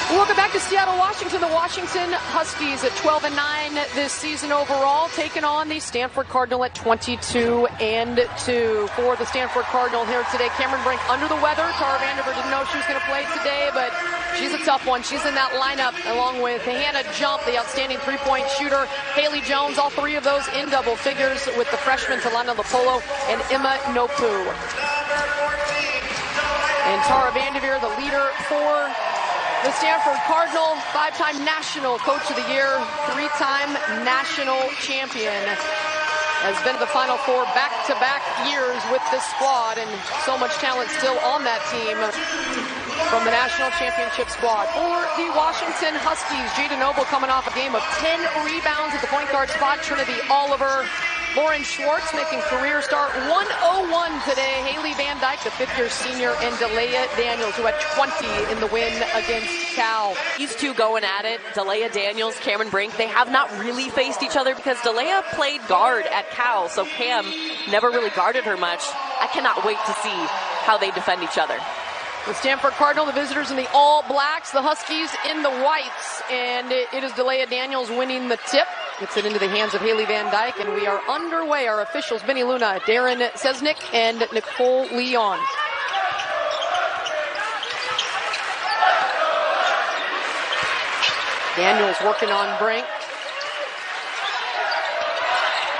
Welcome back to Seattle, Washington. The Washington Huskies at 12-9 this season overall, taking on the Stanford Cardinal at 22-2. For the Stanford Cardinal here today, Cameron Brink under the weather. Tara Vanderveer didn't know she was going to play today, but she's a tough one. She's in that lineup along with Hannah Jump, the outstanding three-point shooter, Haley Jones, all three of those in double figures with the freshman Talana Lapolo and Emma Nopu. And Tara Vanderveer, the leader for the Stanford Cardinal, five-time National Coach of the Year, three-time national champion, has been to the Final Four back-to-back years with this squad, and so much talent still on that team from the national championship squad. For the Washington Huskies, Jada Noble coming off a game of 10 rebounds at the point guard spot. Trinity Oliver, Lauren Schwartz making career start 101 today. Haley Van Dyke, the fifth-year senior, and Delia Daniels, who had 20 in the win against Cal. These two going at it, Delia Daniels, Cameron Brink. They have not really faced each other because Delia played guard at Cal, so Cam never really guarded her much. I cannot wait to see how they defend each other. The Stanford Cardinal, the visitors in the all blacks, the Huskies in the whites, and it is Delia Daniels winning the tip. Gets it into the hands of Haley Van Dyke, and we are underway. Our officials, Benny Luna, Darren Sesnick, and Nicole Leon. Daniels working on Brink.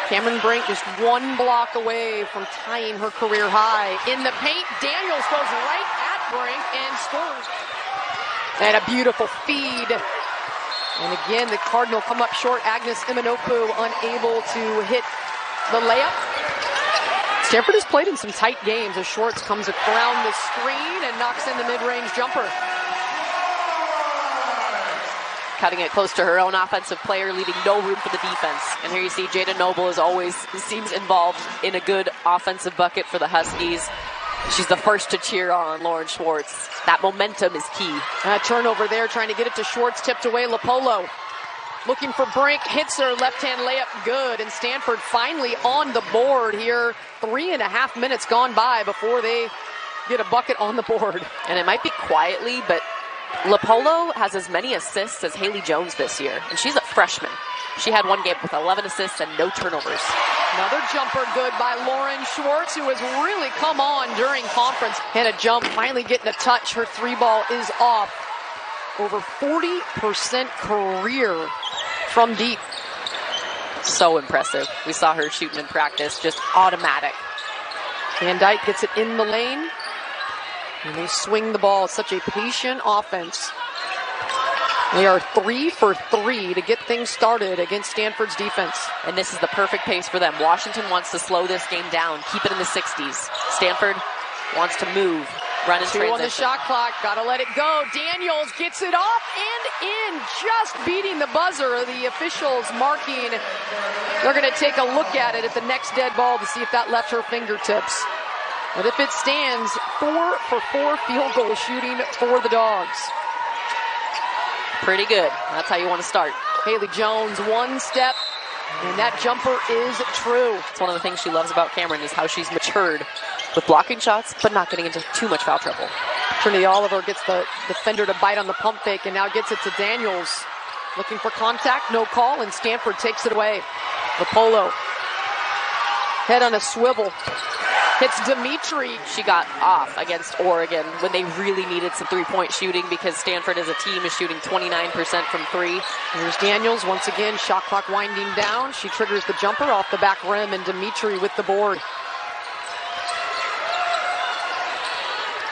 Cameron Brink just one block away from tying her career high. In the paint, Daniels goes right at Brink and scores. And a beautiful feed. And again, the Cardinal come up short. Agnes Imanopu unable to hit the layup. Stanford has played in some tight games as Schwartz comes around the screen and knocks in the mid-range jumper. Cutting it close to her own offensive player, leaving no room for the defense. And here you see Jada Noble is always seems involved in a good offensive bucket for the Huskies. She's the first to cheer on Lauren Schwartz. That momentum is key. Turnover there, trying to get it to Schwartz, tipped away. Lapolo looking for Brink, hits her left-hand layup, good. And Stanford finally on the board here. 3.5 minutes gone by before they get a bucket on the board. And it might be quietly, but Lapolo has as many assists as Haley Jones this year, and she's a freshman. She had one game with 11 assists and no turnovers. Another jumper good by Lauren Schwartz, who has really come on during conference. And a jump, finally getting a touch. Her three ball is off. Over 40% career from deep. So impressive. We saw her shooting in practice, just automatic. Van Dyke gets it in the lane. And they swing the ball. Such a patient offense. They are 3 for 3 to get things started against Stanford's defense. And this is the perfect pace for them. Washington wants to slow this game down, keep it in the 60s. Stanford wants to move, run in transition. 2 on the shot clock, gotta let it go. Daniels gets it off and in, just beating the buzzer. The officials marking. They're gonna take a look at it at the next dead ball to see if that left her fingertips. But if it stands, 4 for 4 field goal shooting for the Dogs. Pretty good. That's how you want to start. Haley Jones, one step, and that jumper is true. It's one of the things she loves about Cameron is how she's matured with blocking shots, but not getting into too much foul trouble. Trinity Oliver gets the defender to bite on the pump fake and now gets it to Daniels. Looking for contact, no call, and Stanford takes it away. Lapolo, head on a swivel. Hits Dimitri. She got off against Oregon when they really needed some three-point shooting because Stanford as a team is shooting 29% from three. Here's Daniels once again, shot clock winding down. She triggers the jumper off the back rim, and Dimitri with the board.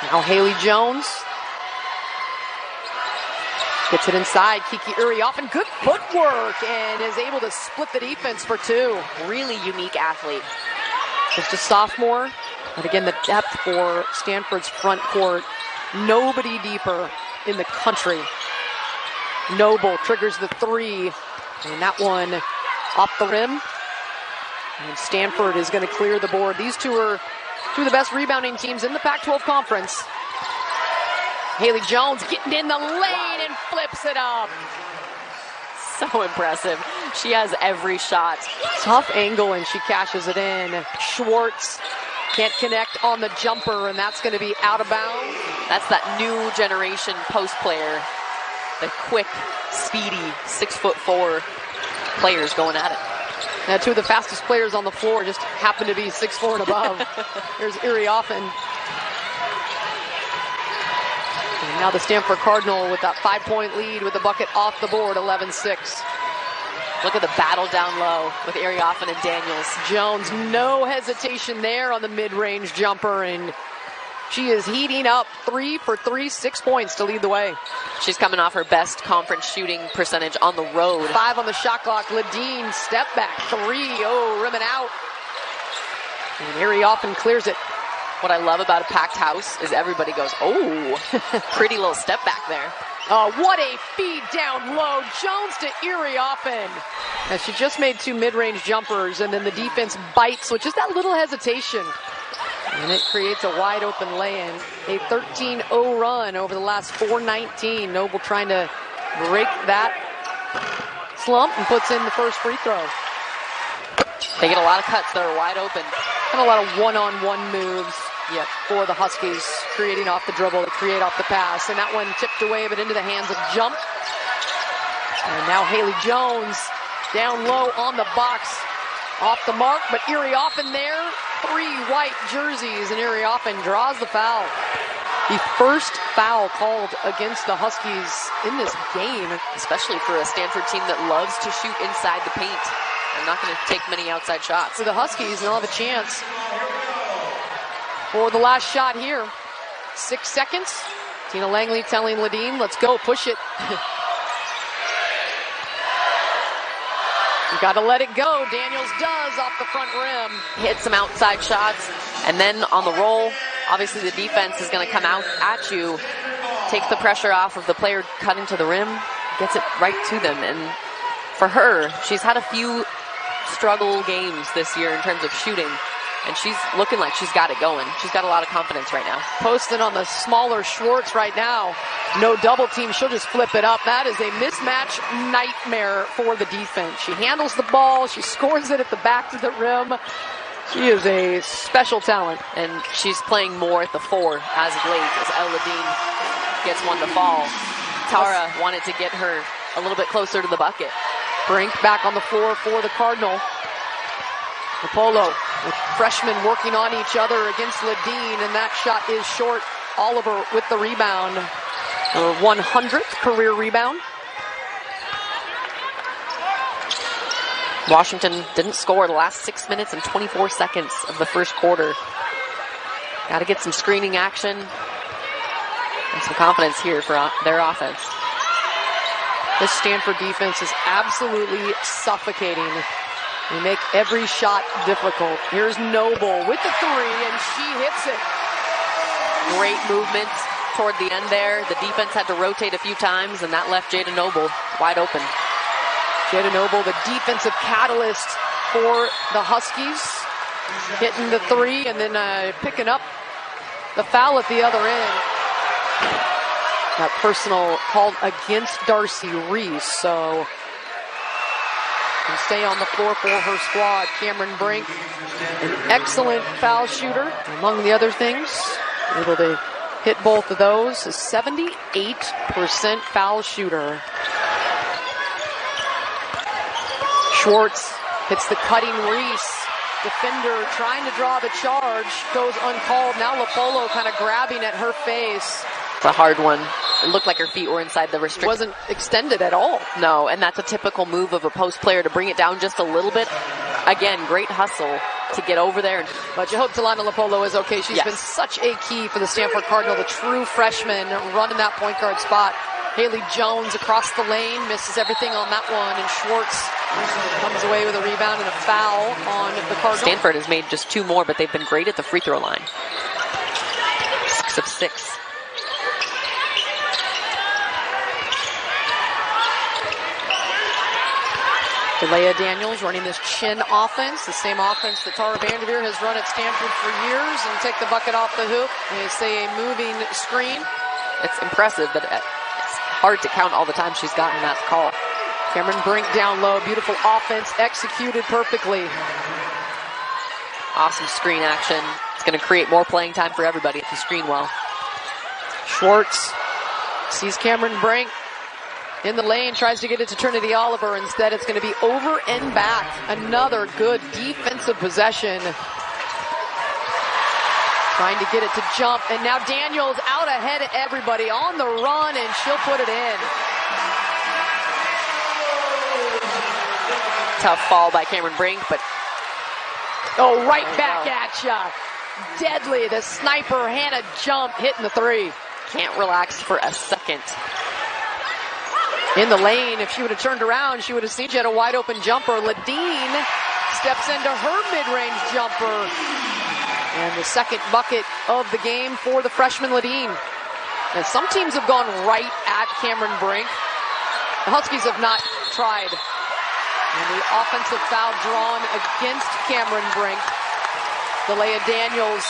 Now Haley Jones gets it inside. Kiki Uri off, and good footwork, and is able to split the defense for 2. Really unique athlete. Just a sophomore, and again, the depth for Stanford's front court. Nobody deeper in the country. Noble triggers the 3, and that one off the rim. And Stanford is going to clear the board. These two are two of the best rebounding teams in the Pac-12 conference. Haley Jones getting in the lane and flips it up. So impressive. She has every shot. Tough angle, and she cashes it in. Schwartz can't connect on the jumper, and that's going to be out of bounds. That's that new generation post player. the quick, speedy 6'4" players going at it. Now, two of the fastest players on the floor just happen to be 6'4" and above. There's Erie Offen. And now the Stanford Cardinal with that 5-point lead with the bucket off the board, 11-6. Look at the battle down low with Erie Offen and Daniels. Jones, no hesitation there on the mid-range jumper, and she is heating up. 3 for 3, 6 points to lead the way. She's coming off her best conference shooting percentage on the road. 5 on the shot clock. Ledeen, step back, 3. Oh, rimming out. And Erie Offen clears it. What I love about a packed house is everybody goes, oh, pretty little step back there. Oh, what a feed down low. Jones to Erie Offen. Now, she just made 2 mid-range jumpers, and then the defense bites with just that little hesitation. And it creates a wide open lay-in. A 13-0 run over the last 4:19. Noble trying to break that slump and puts in the first free throw. They get a lot of cuts that are wide open. And a lot of one-on-one moves for the Huskies, creating off the dribble, to create off the pass. And that one tipped away, but into the hands of Jump. And now Haley Jones down low on the box. Off the mark, but Erie Offen there. 3 white jerseys, and Erie Offen draws the foul. The first foul called against the Huskies in this game. Especially for a Stanford team that loves to shoot inside the paint. They're not going to take many outside shots. For the Huskies, they'll have a chance for the last shot here. 6 seconds. Tina Langley telling Ledeen, let's go, push it. You got to let it go. Daniels does off the front rim. Hit some outside shots, and then on the roll, obviously the defense is going to come out at you, takes the pressure off of the player cutting to the rim, gets it right to them. And for her, she's had a few struggle games this year in terms of shooting, and she's looking like she's got it going. She's got a lot of confidence right now. Posting on the smaller Schwartz right now. No double team, she'll just flip it up. That is a mismatch nightmare for the defense. She handles the ball, she scores it at the back of the rim. She is a special talent. And she's playing more at the 4 as of late, as Ledeen gets one to fall. Tara wanted to get her a little bit closer to the bucket. Brink back on the floor for the Cardinal. Apollo with freshmen working on each other against Ledeen, and that shot is short. Oliver with the rebound. Her 100th career rebound. Washington didn't score the last 6 minutes and 24 seconds of the first quarter. Got to get some screening action and some confidence here for their offense. This Stanford defense is absolutely suffocating. They make every shot difficult. Here's Noble with the 3, and she hits it. Great movement toward the end there. The defense had to rotate a few times, and that left Jada Noble wide open. Jada Noble, the defensive catalyst for the Huskies, hitting the 3 and then picking up the foul at the other end. That personal called against Darcy Reese, so can stay on the floor for her squad. Cameron Brink, an excellent foul shooter. Among the other things, able to hit both of those, a 78% foul shooter. Schwartz hits the cutting Reese. Defender trying to draw the charge, goes uncalled. Now Lopolo kind of grabbing at her face. It's a hard one. It looked like her feet were inside the restriction. Wasn't extended at all. No, and that's a typical move of a post player to bring it down just a little bit. Again, great hustle to get over there. But you hope Talana Lopolo is okay. She's been such a key for the Stanford Cardinal, the true freshman running that point guard spot. Haley Jones across the lane, misses everything on that one, and Schwartz comes away with a rebound and a foul on the Cardinal. Stanford has made just 2 more, but they've been great at the free throw line. 6 of 6. Delea Daniels running this chin offense, the same offense that Tara Vanderveer has run at Stanford for years, and take the bucket off the hoop. They say a moving screen. It's impressive, but it's hard to count all the time she's gotten that call. Cameron Brink down low, beautiful offense, executed perfectly. Awesome screen action. It's going to create more playing time for everybody if you screen well. Schwartz sees Cameron Brink, In the lane, tries to get it to Trinity Oliver. Instead, it's going to be over and back. Another good defensive possession. Trying to get it to jump, and now Daniels out ahead of everybody on the run, and she'll put it in. Tough fall by Cameron Brink, but right back at ya. Deadly, the sniper, Hannah Jump, hitting the three. Can't relax for a second. In the lane, if she would have turned around, she would have seen she had a wide open jumper. Ladine steps into her mid-range jumper. And the second bucket of the game for the freshman Ladine. And some teams have gone right at Cameron Brink. The Huskies have not tried. And the offensive foul drawn against Cameron Brink. Delia Daniels.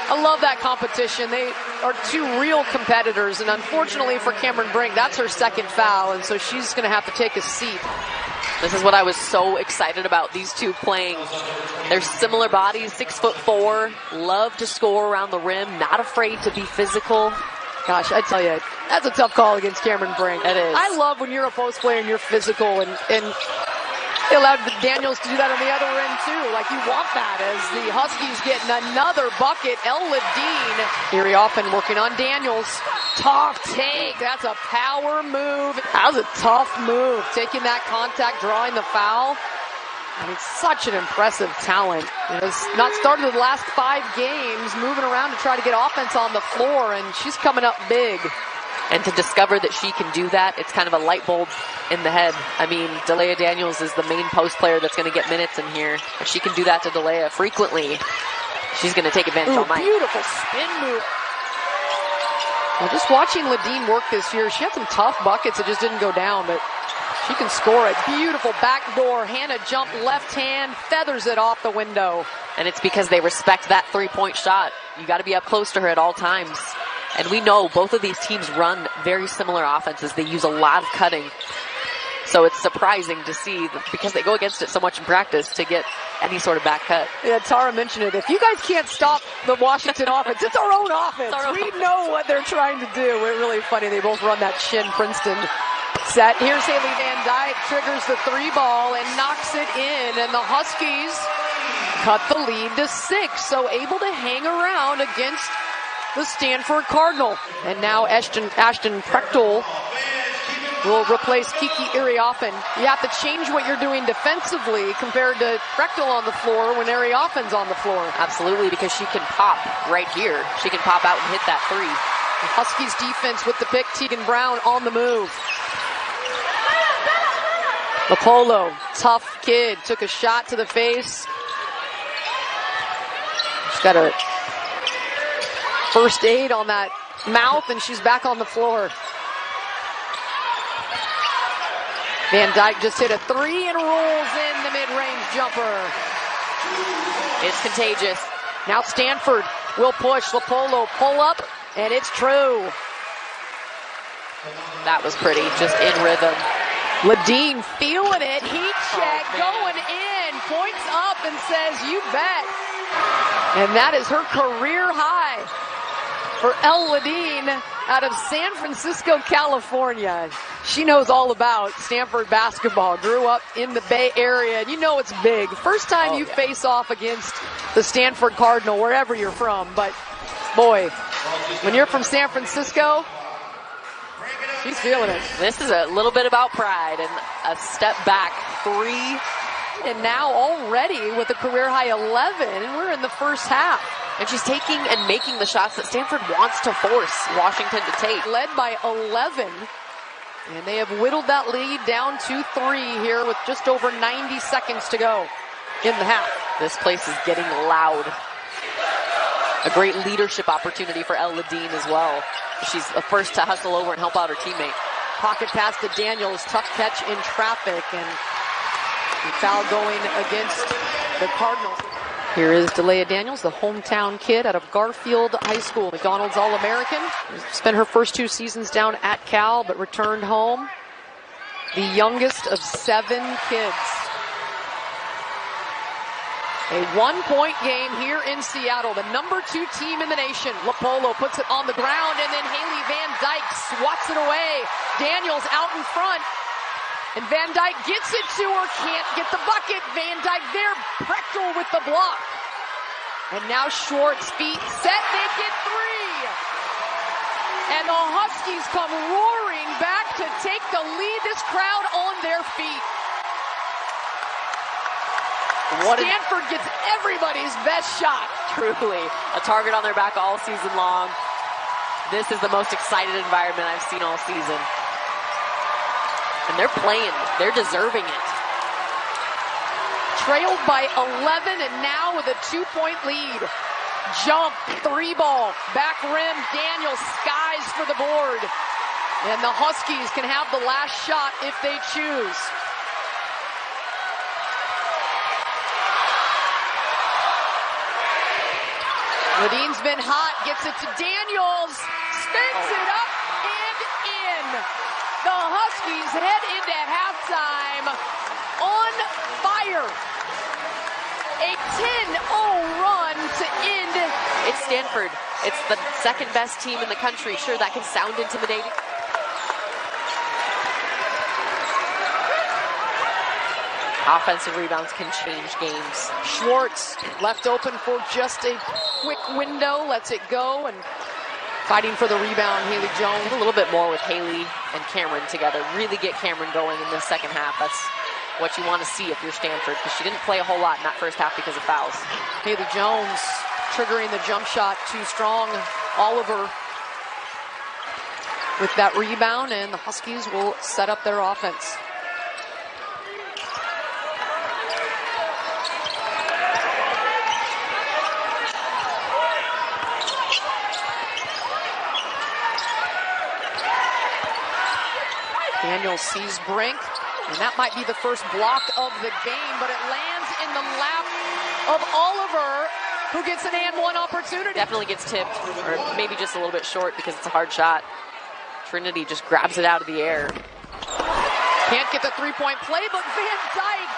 I love that competition. They are two real competitors, and unfortunately for Cameron Brink, that's her second foul, and so she's going to have to take a seat. This is what I was so excited about, these two playing. They're similar bodies, 6'4", love to score around the rim, not afraid to be physical. Gosh, I tell you, that's a tough call against Cameron Brink. It is. I love when you're a post player and you're physical, and they allowed the Daniels to do that on the other end too. Like, you want that as the Huskies getting another bucket. Ladine. Erie Offen working on Daniels. Tough take. That's a power move. That was a tough move. Taking that contact, drawing the foul. I mean, such an impressive talent. Has not started the last 5 games, moving around to try to get offense on the floor, and she's coming up big. And to discover that she can do that, it's kind of a light bulb in the head. I mean, Delia Daniels is the main post player that's going to get minutes in here. If she can do that to Delia frequently, she's going to take advantage all night. Beautiful spin move. Well, just watching Ladine work this year, she had some tough buckets that just didn't go down, but she can score it. Beautiful backdoor. Hannah Jump left hand, feathers it off the window. And it's because they respect that three-point shot. You got to be up close to her at all times. And we know both of these teams run very similar offenses. They use a lot of cutting. So it's surprising to see, because they go against it so much in practice, to get any sort of back cut. Yeah, Tara mentioned it. If you guys can't stop the Washington offense, it's our own offense. We know what they're trying to do. It's really funny. They both run that Shin Princeton set. Here's Haley Van Dyke, triggers the 3 ball and knocks it in. And the Huskies cut the lead to 6. So able to hang around against the Stanford Cardinal. And now Ashton Prechtel will replace Kiki Irioffen. You have to change what you're doing defensively compared to Prechtel on the floor when Irioffen's on the floor. Absolutely, because she can pop right here. She can pop out and hit that 3. The Huskies defense with the pick. Tegan Brown on the move. Apollo, tough kid, took a shot to the face. She's got a first aid on that mouth, and she's back on the floor. Van Dyke just hit a 3 and rolls in the mid-range jumper. It's contagious. Now Stanford will push. LaPolo pull up, and it's true. That was pretty, just in rhythm. Ladine feeling it. Heat check going in. Points up and says, you bet. And that is her career high for Ladine out of San Francisco, California. She knows all about Stanford basketball. Grew up in the Bay Area, and you know it's big. First time you face off against the Stanford Cardinal, wherever you're from. But, boy, when you're from San Francisco, she's feeling it. This is a little bit about pride and a step back 3. And now already with a career high 11, and we're in the first half. And she's taking and making the shots that Stanford wants to force Washington to take. Led by 11, and they have whittled that lead down to 3 here with just over 90 seconds to go in the half. This place is getting loud. A great leadership opportunity for Ladine as well. She's the first to hustle over and help out her teammate. Pocket pass to Daniels, tough catch in traffic, and foul going against the Cardinals. Here is Delia Daniels, the hometown kid out of Garfield High School. McDonald's All-American. Spent her first 2 seasons down at Cal, but returned home. The youngest of 7 kids. A 1-point game here in Seattle. The number 2 team in the nation. LaPolo puts it on the ground, and then Haley Van Dyke swats it away. Daniels out in front. And Van Dyke gets it to her, can't get the bucket. Van Dyke there, Prechtel with the block. And now Schwartz, feet set, they get three. And the Huskies come roaring back to take the lead. This crowd on their feet. Stanford gets everybody's best shot. Truly, a target on their back all season long. This is the most excited environment I've seen all season. And they're playing, they're deserving it. Trailed by 11 and now with a 2-point lead. Jump, three ball, back rim, Daniels skies for the board. And the Huskies can have the last shot if they choose. Ladine's been hot, gets it to Daniels, spins it up and in. The Huskies head into halftime on fire. A 10-0 run to end. It's Stanford. It's the second best team in the country. Sure, that can sound intimidating. Offensive rebounds can change games. Schwartz left open for just a quick window, lets it go, and fighting for the rebound, Haley Jones. A little bit more with Haley and Cameron together. Really get Cameron going in the second half. That's what you want to see if you're Stanford, because she didn't play a whole lot in that first half because of fouls. Haley Jones triggering the jump shot too strong. Oliver with that rebound, and the Huskies will set up their offense. Daniels sees Brink, and that might be the first block of the game, but it lands in the lap of Oliver, who gets an and one opportunity. Definitely gets tipped, or maybe just a little bit short because it's a hard shot. Trinity just grabs it out of the air. Can't get the three-point play, but Van Dyke.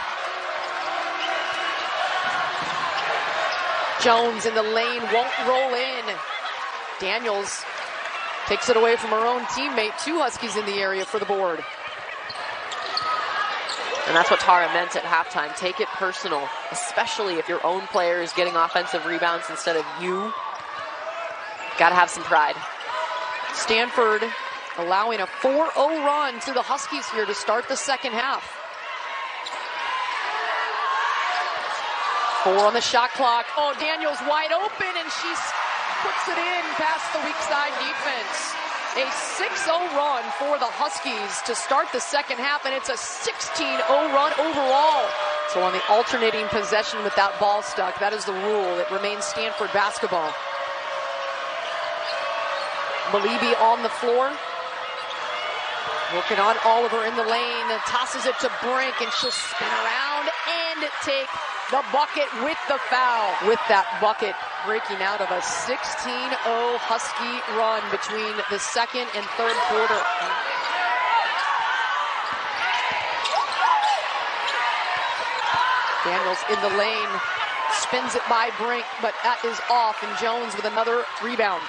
Jones in the lane, won't roll in. Daniels takes it away from her own teammate. Two Huskies in the area for the board. And that's what Tara meant at halftime. Take it personal, especially if your own player is getting offensive rebounds instead of you. Got to have some pride. Stanford allowing a 4-0 run to the Huskies here to start the second half. 4 on the shot clock. Oh, Daniels wide open, and she puts it in past the weak side defense. A 6-0 run for the Huskies to start the second half, and it's a 16-0 run overall. So on the alternating possession with that ball stuck, that is the rule. It remains Stanford basketball. Malibi on the floor. Working on Oliver in the lane, and tosses it to Brink, and she'll spin around and take the bucket with the foul. With that bucket breaking out of a 16-0 Husky run between the second and third quarter. Daniels in the lane, spins it by Brink, but that is off, and Jones with another rebound.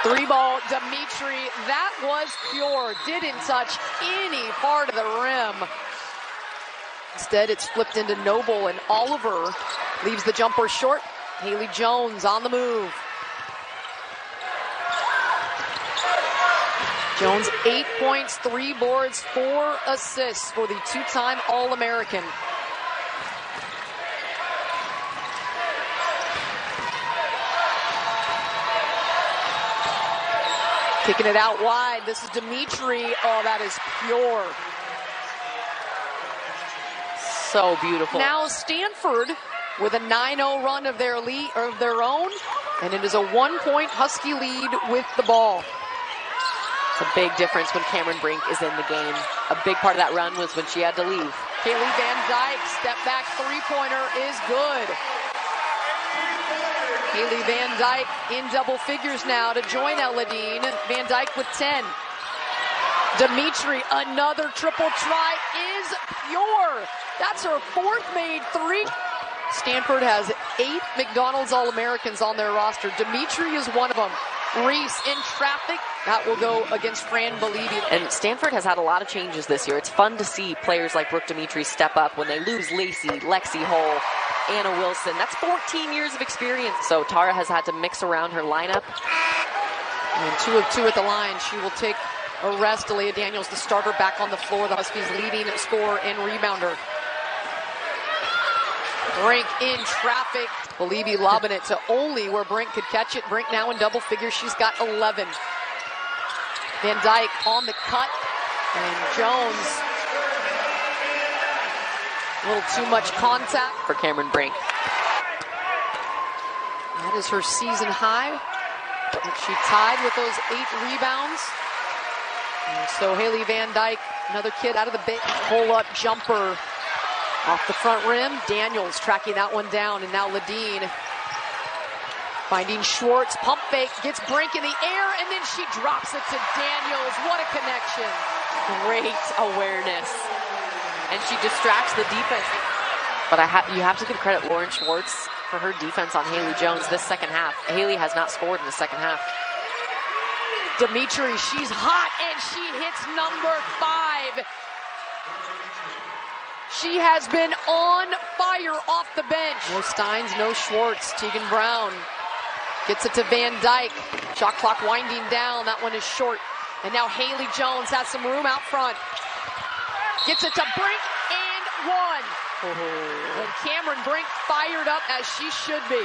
Three ball, Dimitri, that was pure. Didn't touch any part of the rim. Instead, it's flipped into Noble, and Oliver leaves the jumper short. Haley Jones on the move. Jones, 8 points, 3 boards, 4 assists for the two-time All-American. Kicking it out wide. This is Dimitri. Oh, that is pure. So beautiful. Now Stanford with a 9-0 run of their lead, of their own, and it is a 1-point Husky lead with the ball. It's a big difference when Cameron Brink is in the game. A big part of that run was when she had to leave. Kaylee Van Dyke, step back three-pointer is good. Haley Van Dyke in double figures now to join Eladine. Van Dyke with 10. Dimitri, another triple try is pure. That's her fourth made three. Stanford has 8 McDonald's All-Americans on their roster. Dimitri is one of them. Reese in traffic. That will go against Fran Belibi. And Stanford has had a lot of changes this year. It's fun to see players like Brooke Dimitri step up when they lose Lacey, Lexi Hull, Anna Wilson. That's 14 years of experience. So Tara has had to mix around her lineup. And 2 of 2 at the line. She will take a rest. Delia Daniels, the starter, back on the floor. The Huskies leading scorer and rebounder. Brink in traffic. Belibi lobbing it to only where Brink could catch it. Brink now in double figures. She's got 11. Van Dyke on the cut. And Jones. A little too much contact for Cameron Brink. That is her season high. She tied with those 8 rebounds. And so Haley Van Dyke, another kid out of the bench. Pull-up jumper off the front rim. Daniels tracking that one down, and now Ladine finding Schwartz. Pump fake, gets Brink in the air, and then she drops it to Daniels. What a connection. Great awareness. And she distracts the defense. But you have to give credit Lauren Schwartz for her defense on Haley Jones this second half. Haley has not scored in the second half. Dimitri, she's hot, and she hits number 5. She has been on fire off the bench. No Steins, no Schwartz. Tegan Brown gets it to Van Dyke. Shot clock winding down. That one is short. And now Haley Jones has some room out front. Gets it to Brink and 1. And Cameron Brink fired up as she should be.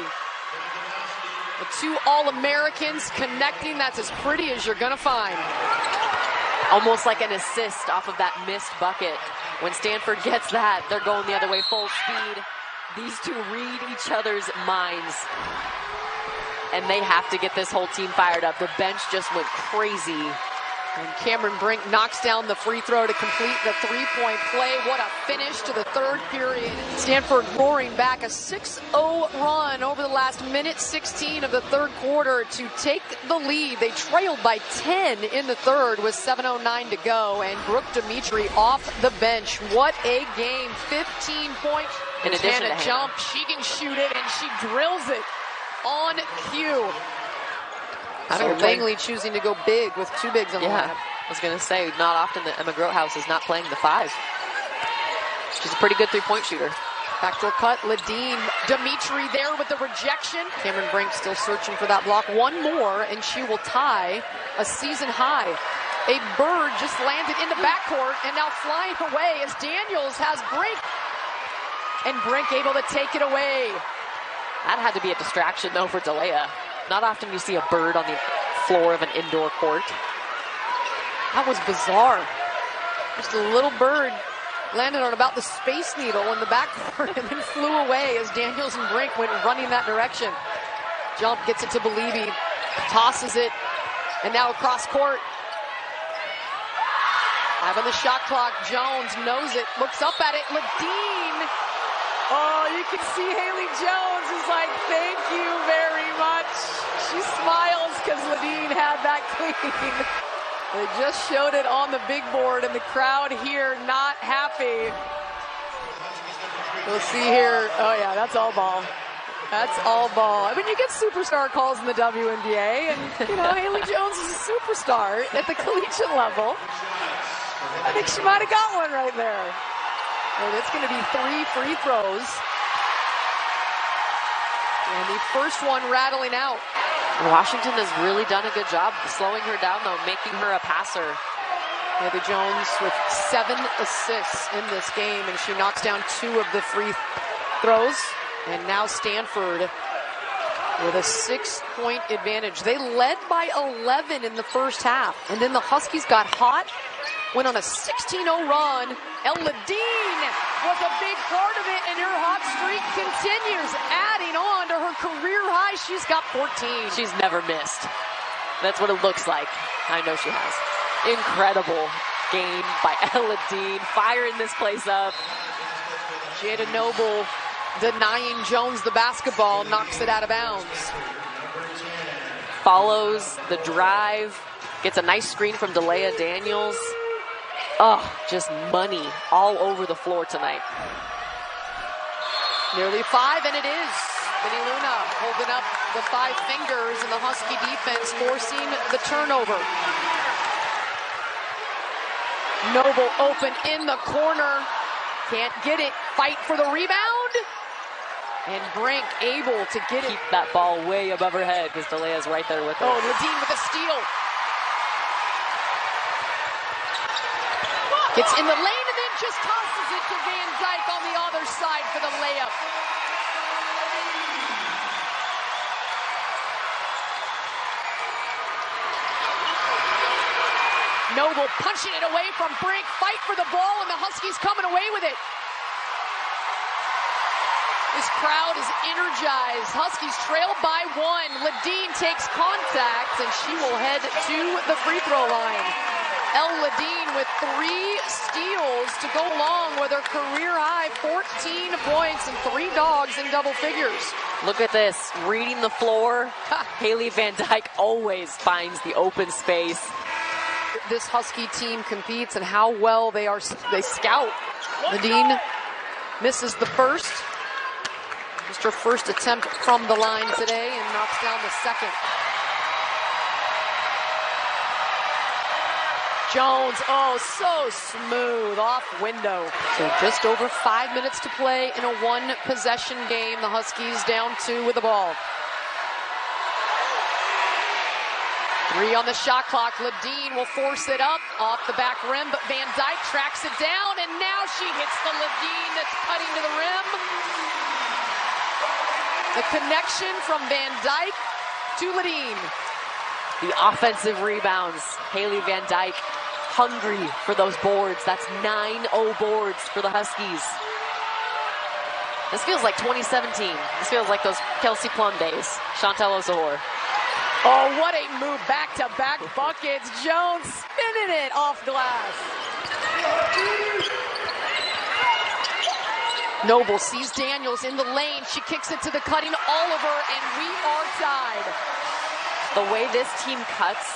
The 2 All-Americans connecting. That's as pretty as you're going to find. Almost like an assist off of that missed bucket. When Stanford gets that, they're going the other way full speed. These 2 read each other's minds. And they have to get this whole team fired up. The bench just went crazy. And Cameron Brink knocks down the free throw to complete the 3-point play. What a finish to the 3rd period. Stanford roaring back a 6-0 run over the last minute 16 of the 3rd quarter to take the lead. They trailed by 10 in the 3rd with 7:09 to go. And Brooke Dimitri off the bench. What a game. 15 points. In addition to jump, she can shoot it, and she drills it on cue. So Langley choosing to go big with 2 bigs on the lineup. I was going to say, not often that Emma Grotehouse is not playing the 5. She's a pretty good 3-point shooter. Backdoor cut, Ladine. Dimitri there with the rejection. Cameron Brink still searching for that block. 1 more, and she will tie a season high. A bird just landed in the backcourt, and now flying away as Daniels has Brink. And Brink able to take it away. That had to be a distraction, though, for Delia. Not often you see a bird on the floor of an indoor court. That was bizarre. Just a little bird landed on about the Space Needle in the backcourt and then flew away as Daniels and Brink went running that direction. Jump, gets it to Belibi, tosses it, and now across court. Having the shot clock, Jones knows it, looks up at it, Ladine. Oh, you can see Haley Jones is like, thank you very much. She smiles because Ladine had that clean. They just showed it on the big board, and the crowd here not happy. We'll see here. Oh, yeah, that's all ball. That's all ball. I mean, you get superstar calls in the WNBA, and, you know, Haley Jones is a superstar at the collegiate level. I think she might have got one right there. And it's going to be 3 free throws. And the first one rattling out. Washington has really done a good job slowing her down, though, making her a passer. Haley Jones with 7 assists in this game, and she knocks down 2 of the free throws. And now Stanford with a 6-point advantage. They led by 11 in the first half. And then the Huskies got hot, went on a 16-0 run. Ladine was a big part of it, and her hot streak continues, adding on to her career high. She's got 14. She's never missed. That's what it looks like. I know she has. Incredible game by Ladine, firing this place up. Jada Noble denying Jones the basketball, knocks it out of bounds. Follows the drive, gets a nice screen from Delia Daniels. Oh, just money all over the floor tonight. Nearly 5, and it is. Benny Luna holding up the 5 fingers, and the Husky defense forcing the turnover. Noble open in the corner. Can't get it. Fight for the rebound. And Brink able to get it. Keep that ball way above her head because DeLea's right there with her. Oh, Ledeen with a steal. Gets in the lane and then just tosses it to Van Dyke on the other side for the layup. Noble punching it away from Brink. Fight for the ball, and the Huskies coming away with it. This crowd is energized. Huskies trail by 1. Ledeen takes contact, and she will head to the free throw line. El Ledeen with 3 steals to go along with her career high 14 points and 3 dogs in double figures. Look at this, reading the floor. Haley Van Dyke always finds the open space. This Husky team competes and how well they scout. Ledeen misses the first. Just her first attempt from the line today and knocks down the second. Jones, oh, so smooth, off window. So just over 5 minutes to play in a 1-possession game. The Huskies down 2 with the ball. 3 on the shot clock. Ledeen will force it up off the back rim, but Van Dyke tracks it down, and now she hits the Ledeen that's cutting to the rim. The connection from Van Dyke to Ledeen. The offensive rebounds. Haley Van Dyke hungry for those boards. That's 9-0 boards for the Huskies. This feels like 2017. This feels like those Kelsey Plum days. Chantel Ozohor. Oh, what a move. Back-to-back buckets. Jones spinning it off glass. Noble sees Daniels in the lane. She kicks it to the cutting Oliver, and we are tied. The way this team cuts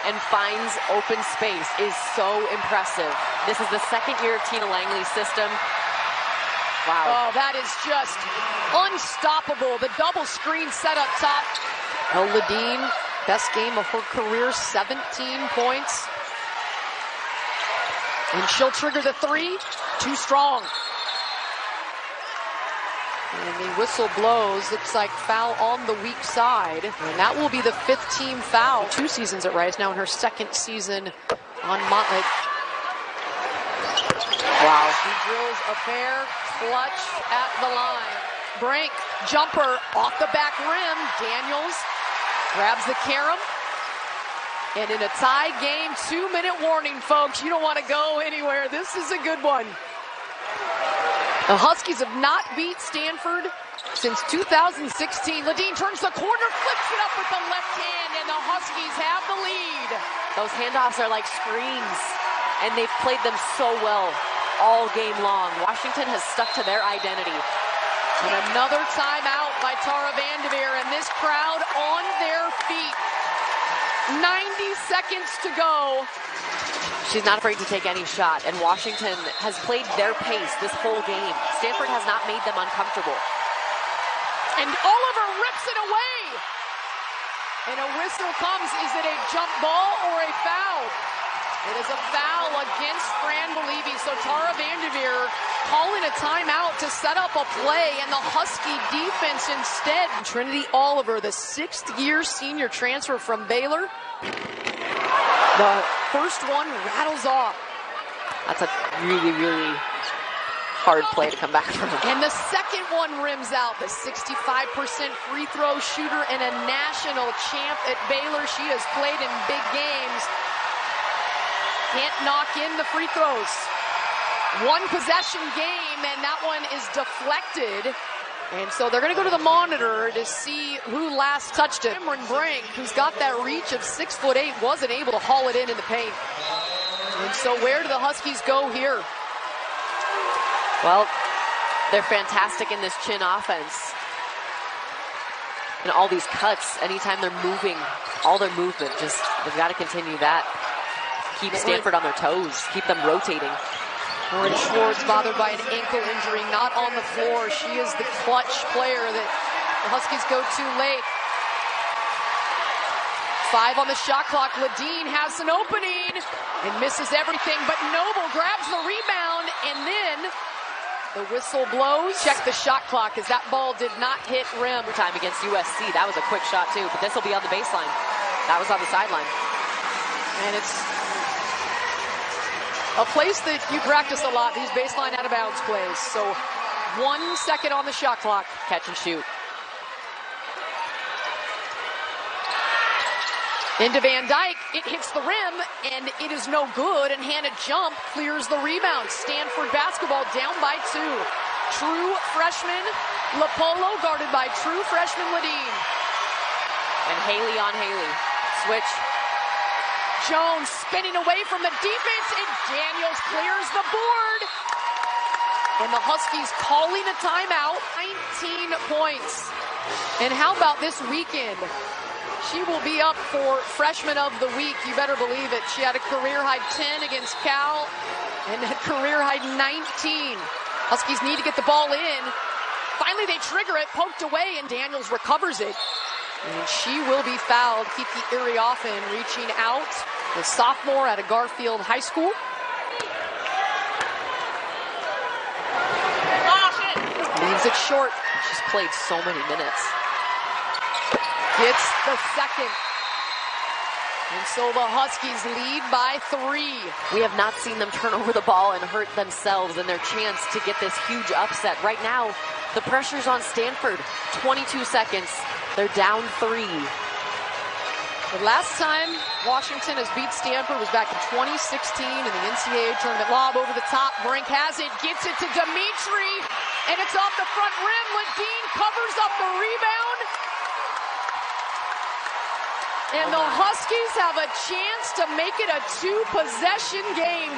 and finds open space is so impressive. This is the second year of Tina Langley's system. Wow. Oh, that is just unstoppable. The double screen set up top. El Ledeen, best game of her career, 17 points. And she'll trigger the 3. Too strong. And the whistle blows. Looks like foul on the weak side. And that will be the 5th team foul. 2 seasons at Rice, now in her 2nd season on Montlake. Wow. She drills a fair clutch at the line. Brink, jumper off the back rim. Daniels grabs the carom. And in a tie game, 2-minute warning, folks. You don't want to go anywhere. This is a good one. The Huskies have not beat Stanford since 2016. Ledeen turns the corner, flips it up with the left hand, and the Huskies have the lead. Those handoffs are like screens, and they've played them so well all game long. Washington has stuck to their identity. And another timeout by Tara Vanderveer, and this crowd on their feet. 90 seconds to go. She's not afraid to take any shot, and Washington has played their pace this whole game. Stanford has not made them uncomfortable. And Oliver rips it away. And a whistle comes. Is it a jump ball or a foul? It is a foul against Fran Believy. So Tara Vanderveer calling a timeout to set up a play, and the Husky defense instead. Trinity Oliver, the 6th-year senior transfer from Baylor. The first one rattles off. That's a really, really hard play to come back from. And the second one rims out. The 65% free throw shooter and a national champ at Baylor. She has played in big games. Can't knock in the free throws. 1-possession game, and that one is deflected. And so they're going to go to the monitor to see who last touched it. Cameron Brink, who's got that reach of 6'8", wasn't able to haul it in the paint. And so where do the Huskies go here? Well, they're fantastic in this chin offense. And all these cuts, anytime they're moving, all their movement, they've got to continue that. Keep Stanford on their toes, keep them rotating. Lauren Schwartz bothered by an ankle injury, not on the floor. She is the clutch player that The Huskies go too late. 5 on the shot clock. Ladine has an opening and misses everything, but Noble grabs the rebound, and then the whistle blows. Check the shot clock as that ball did not hit rim. Time against USC. That was a quick shot too, but this will be on the baseline. That was on the sideline. And it's a place that you practice a lot, these baseline out of bounds plays. So 1 second on the shot clock. Catch and shoot. Into Van Dyke, it hits the rim, and it is no good, and Hannah Jump clears the rebound. Stanford basketball down by 2. True freshman Lapolo guarded by true freshman Ladine. And Haley on Haley. Switch. Jones spinning away from the defense, and Daniels clears the board. And the Huskies calling a timeout. 19 points. And how about this weekend? She will be up for Freshman of the Week. You better believe it. She had a career-high 10 against Cal and a career-high 19. Huskies need to get the ball in. Finally, they trigger it, poked away, and Daniels recovers it. And she will be fouled. Kiki Iriafen reaching out. The sophomore out of Garfield High School. Leaves it short. She's played so many minutes. Gets the second. And so the Huskies lead by 3. We have not seen them turn over the ball and hurt themselves in their chance to get this huge upset. Right now, the pressure's on Stanford. 22 seconds. They're down 3. The last time Washington has beat Stanford was back in 2016 in the NCAA tournament. Lob over the top. Brink has it. Gets it to Dimitri. And it's off the front rim. Ladine covers up the rebound. And the Huskies have a chance to make it a 2-possession game.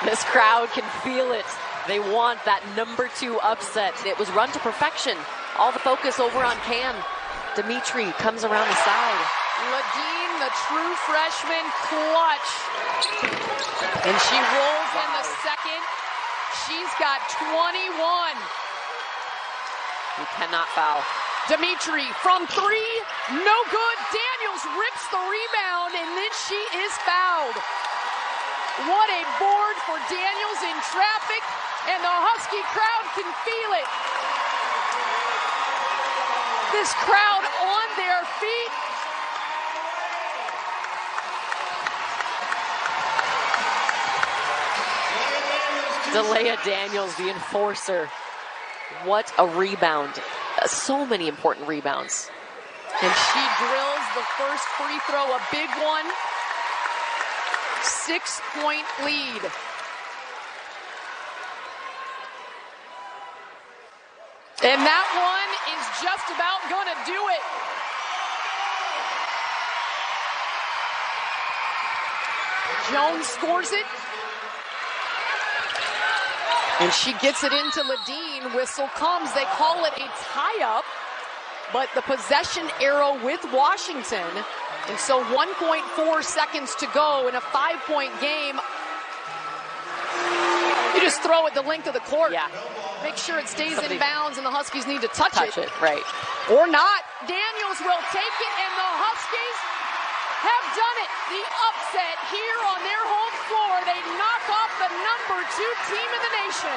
This crowd can feel it. They want that number 2 upset. It was run to perfection. All the focus over on Can. Dimitri comes around the side. Ladine, the true freshman, clutch. And she rolls in the second. She's got 21. You cannot foul. Dimitri from 3, no good. Daniels rips the rebound, and then she is fouled. What a board for Daniels in traffic, and the Husky crowd can feel it. This crowd on their feet. Delia Daniels, the enforcer. What a rebound. So many important rebounds. And she drills the first free throw, a big one. 6-point lead. And that one is just about gonna do it. Jones scores it. And she gets it into Ladine. Whistle comes. They call it a tie-up. But the possession arrow with Washington. And so 1.4 seconds to go in a 5-point game. You just throw it the length of the court. Yeah. Make sure it stays in bounds, and the Huskies need to touch it. Right. Or not. Daniels will take it, and the Huskies have done it. The upset here on their home floor. They knock off the number 2 team in the nation.